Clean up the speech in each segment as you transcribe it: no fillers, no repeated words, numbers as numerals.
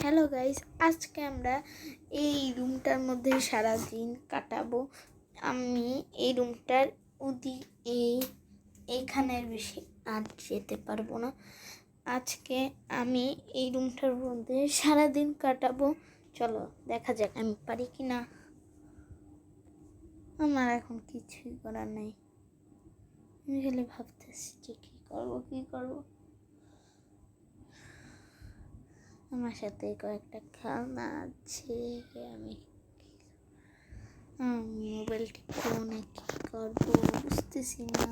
Hello guys, আজকে আমরা এই রুমটার মধ্যে সারাদিন কাটাবো। আমি এই রুমটার এইখানের বেশি আর যেতে পারবো না। আজকে আমি এই রুমটার মধ্যে সারাদিন কাটাবো। চলো দেখা যাক আমি পারি কি না। আমার এখন কিছুই করার নেই, আমি খালি ভাবতেছি যে কী করবো। আমার সাথে কয়েকটা খেলনা আছে, আমি মোবাইলটি ফোনে কী করবো বুঝতেছি না।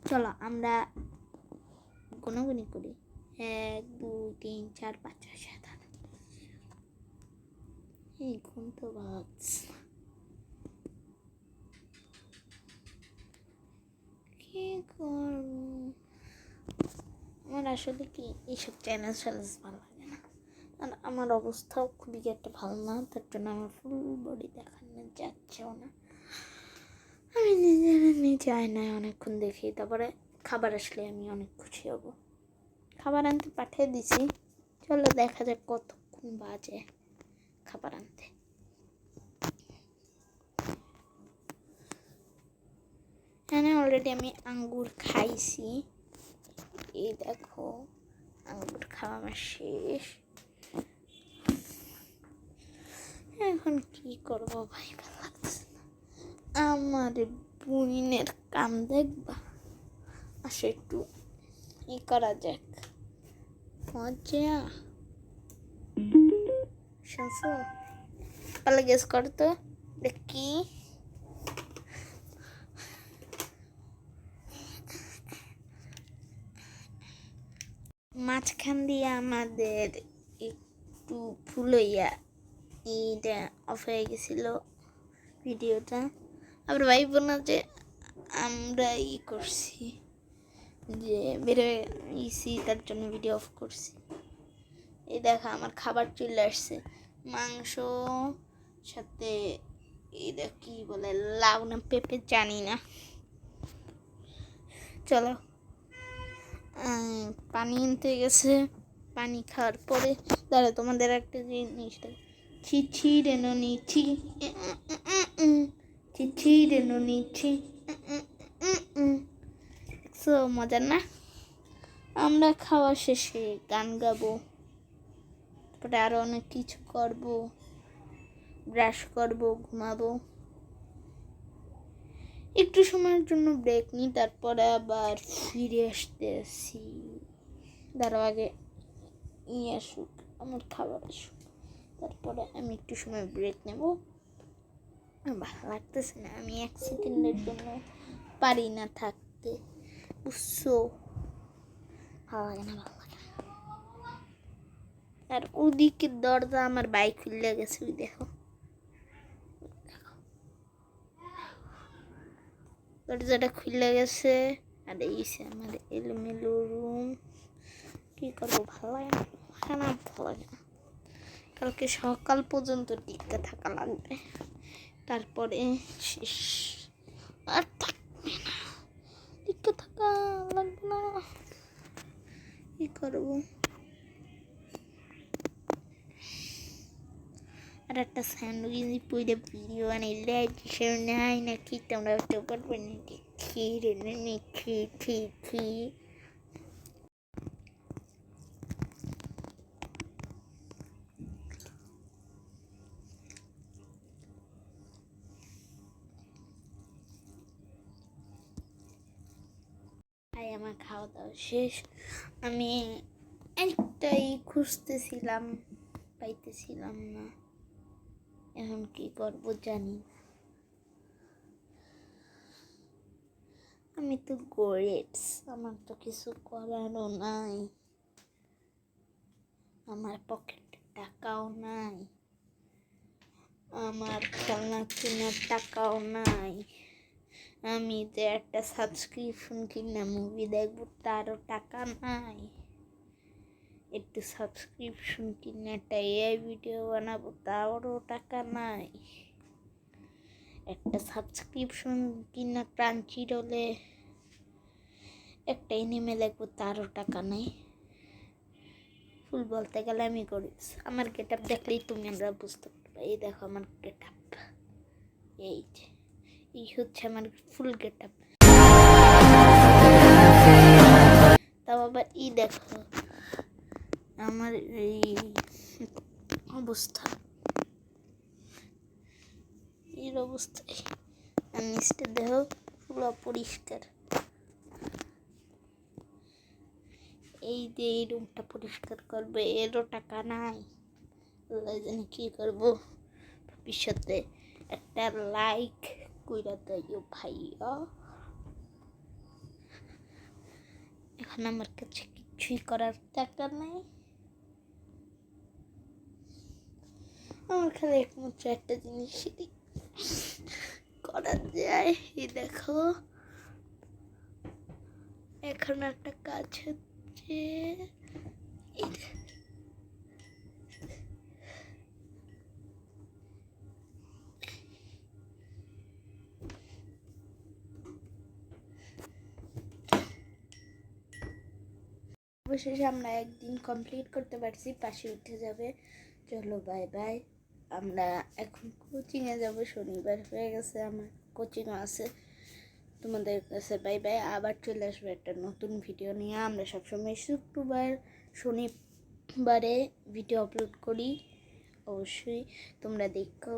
চলো আমরা গুনাগুনি করি। 1 2 3 4 5 6 7 8। এই ঘুম তো ভাবছি কি করবো। আমার আসলে কি এইসব চ্যালেঞ্জ ভালো লাগে না, আর আমার অবস্থাও খুবই একটা ভালো না, তার জন্য আমার ফুল বডি দেখানো যাচ্ছেও না। আমি নিজে আয়নায় অনেকক্ষণ দেখি, তারপরে খাবার আসলে আমি অনেক খুশি হব। খাবার আনতে পাঠিয়ে দিছি, চলো দেখা যাক কতক্ষণ বাজে খাবার আনতে। এখানে অলরেডি আমি আঙ্গুর খাইছি, এই দেখো আঙ্গুর খাওয়া আমার শেষ। এখন কি করবো ভাই, ভালো লাগছে না। আমার বুইনের কাম দেখবা, আসে একটু ই করা যাক। মজা শুনছো? পালে গেস করতো কি মাঝখান দিয়ে আমাদের একটু ভুল হইয়া এইটা অফ হয়ে গেছিল ভিডিওটা। আবার ভাইব না যে আমরা করছি, যে বেরোয় তার জন্য ভিডিও অফ করছি। এই দেখা আমার খাবার চলে আসছে, মাংস সাথে এটা কি বলে লাউ না পেঁপে জানি না। চলো পানি আনতে গেছে, পানি খাওয়ার পরে দাঁড়া তোমাদের একটা জিনিস ছি রেনো নিচ্ছি, ছি রেনো নিচ্ছি। মজার না? আমরা খাওয়া শেষে গান গাবো, তারপরে আরো অনেক কিছু করবো, ব্রাশ করবো, ঘুমাবো। একটু সময়ের জন্য ব্রেক নিই, তারপরে আবার ফিরে আসতেছি। দাঁড়াও আগে আসুক, আমার খাবার আসুক, তারপরে আমি একটু সময় ব্রেক নেব। ভালো লাগতেছে না, আমি 1 সেকেন্ডের জন্য পারি না থাকতে, বুঝছো? ভালো লাগে না। আর ওদিকে দরজা আমার বাইক খুলে গেছে, ওই দেখো দরজাটা খুলে গেছে। আর এই আমার এলোমেলো রুম, কি করবো, ভালো লাগে না, খারাপ ভালো লাগে না। কালকে সকাল পর্যন্ত টিকে থাকা লাগবে, তারপরে শেষ। আর থাকবে না, টিকে থাকা লাগবে না, কি করবো। আর একটা স্যান্ডউইচ পুরো ভিডিও বানাইলে নাই নাকি তোমরা তো পারবে না, খেয়ে খেয়ে আমার খাওয়া দাওয়া শেষ। আমি একটাই খুঁজতেছিলাম, পাইতেছিলাম না, এখন কি করব জানি। আমি তো গরিব, আমার তো কিছু করারও নাই, আমার পকেটে টাকাও নাই, আমার খেলনা কেনার টাকাও নাই, আমি যে একটা সাবস্ক্রিপশন কিনে মুভি দেখবো তারও টাকা নাই, একটু সাবস্ক্রিপশন কিনে একটা এআই ভিডিও বানাবো তারও টাকা নাই, একটা সাবস্ক্রিপশন কিনা ক্রাঞ্চিরোলে একটা এনিমে দেখবো তারও টাকা নেই। ফুল বলতে গেলে আমি করি। আমার গেট আপ দেখলেই তুমি আমরা বুঝতে পারবে। এই দেখো আমার গেট আপ, এই যে এই হচ্ছে আমার ফুল গেট আপ। তাও আবার দেখো আমার এই অবস্থা, এর অবস্থায় আর নিচটা দেহ পুরো পরিষ্কার। এই যে এই রুমটা পরিষ্কার করবে, এরও টাকা নাই, জানি কি করবো। ভবিষ্যতে একটা লাইক কইরা দিও ভাইয়া। এখন আমার কাছে কিছুই করার টাকা নাই, আমার খালি একমাত্র একটা জিনিসই করা যায়। এই দেখো এখন একটা কাজ হচ্ছে, অবশেষে আমরা একদিন কমপ্লিট করতে পারছি, পাশে উঠে যাবে। চলো বাই বাই, আমরা এখন কোচিংয়ে যাব, শনিবার হয়ে গেছে, আমার কোচিংও আছে। তোমাদের কাছে বাই বাই, আবার চলে আসবে একটা নতুন ভিডিও নিয়ে। আমরা সবসময় শুক্রবার শনিবারে ভিডিও আপলোড করি, অবশ্যই তোমরা দেখো।